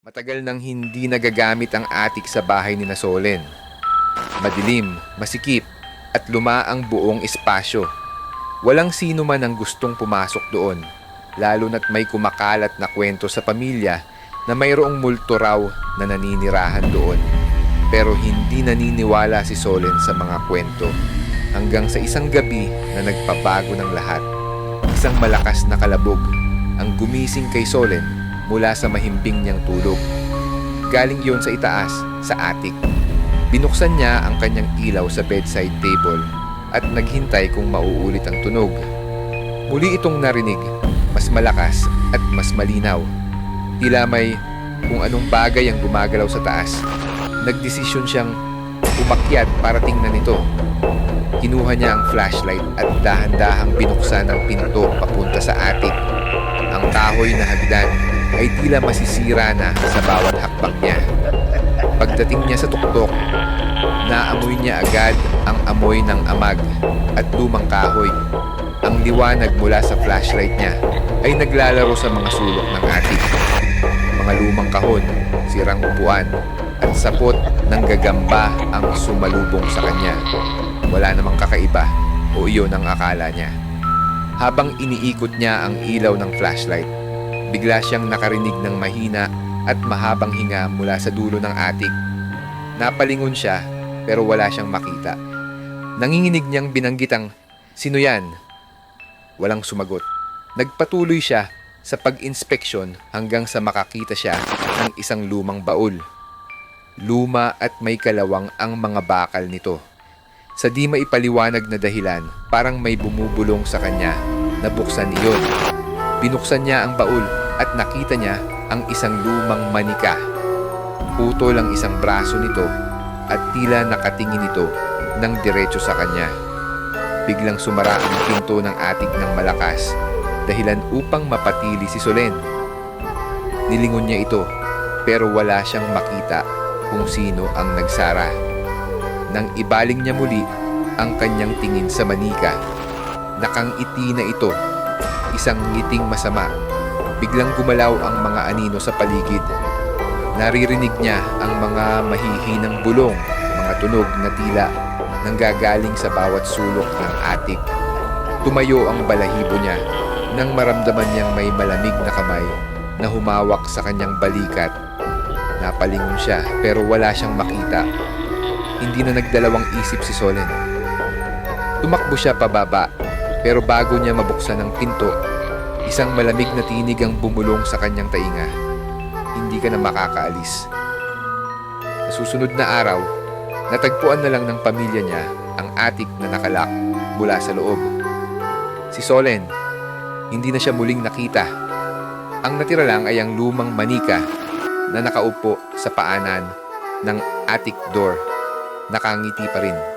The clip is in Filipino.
Matagal nang hindi nagagamit ang atik sa bahay ni Solen. Madilim, masikip, at luma ang buong espasyo. Walang sino man ang gustong pumasok doon, lalo na't may kumakalat na kwento sa pamilya na mayroong multo raw na naninirahan doon. Pero hindi naniniwala si Solen sa mga kwento hanggang sa isang gabi na nagpabago ng lahat. Isang malakas na kalabog ang gumising kay Solen mula sa mahimbing niyang tulog. Galing iyon sa itaas, sa attic. Binuksan niya ang kanyang ilaw sa bedside table at naghintay kung mauulit ang tunog. Muli itong narinig, mas malakas at mas malinaw. Tila may kung anong bagay ang gumagalaw sa taas. Nagdesisyon siyang umakyat para tingnan ito. Kinuha niya ang flashlight at dahan-dahang binuksan ang pinto papunta sa attic. Ang kahoy na hagdan ay tila masisira na sa bawat hakbang niya. Pagdating niya sa tuktok, naamoy niya agad ang amoy ng amag at lumang kahoy. Ang liwanag mula sa flashlight niya ay naglalaro sa mga sulok ng attic. Mga lumang kahon, sirang upuan, at sapot ng gagamba ang sumalubong sa kanya. Wala namang kakaiba o iyon ang akala niya. Habang iniikot niya ang ilaw ng flashlight, bigla siyang nakarinig ng mahina at mahabang hinga mula sa dulo ng attic. Napalingon siya pero wala siyang makita. Nanginginig niyang binanggit ang, "Sino yan?" Walang sumagot. Nagpatuloy siya sa pag-inspeksyon hanggang sa makakita siya ng isang lumang baul. Luma at may kalawang ang mga bakal nito. Sa di maipaliwanag na dahilan, parang may bumubulong sa kanya na buksan iyon. Binuksan niya ang baul at nakita niya ang isang lumang manika. Putol ang isang braso nito at tila nakatingin ito ng diretso sa kanya. Biglang sumara ang pinto ng attic ng malakas, dahilan upang mapatili si Solen. Nilingon niya ito pero wala siyang makita kung sino ang nagsara. Nang ibaling niya muli ang kanyang tingin sa manika, nakangiti na ito, isang ngiting masama. Biglang gumalaw ang mga anino sa paligid. Naririnig niya ang mga mahihinang bulong, mga tunog na tila nanggagaling sa bawat sulok ng attic. Tumayo ang balahibo niya nang maramdaman niyang may malamig na kamay na humawak sa kanyang balikat. Napalingon siya pero wala siyang makita. Hindi na nagdalawang isip si Solen. Tumakbo siya pababa, pero bago niya mabuksan ang pinto, isang malamig na tinig ang bumulong sa kanyang tainga. Hindi ka na makakaalis. Sa susunod na araw, natagpuan na lang ng pamilya niya ang attic na nakalak mula sa loob. Si Solen, hindi na siya muling nakita. Ang natira lang ay ang lumang manika na nakaupo sa paanan ng attic door. Nakangiti pa rin.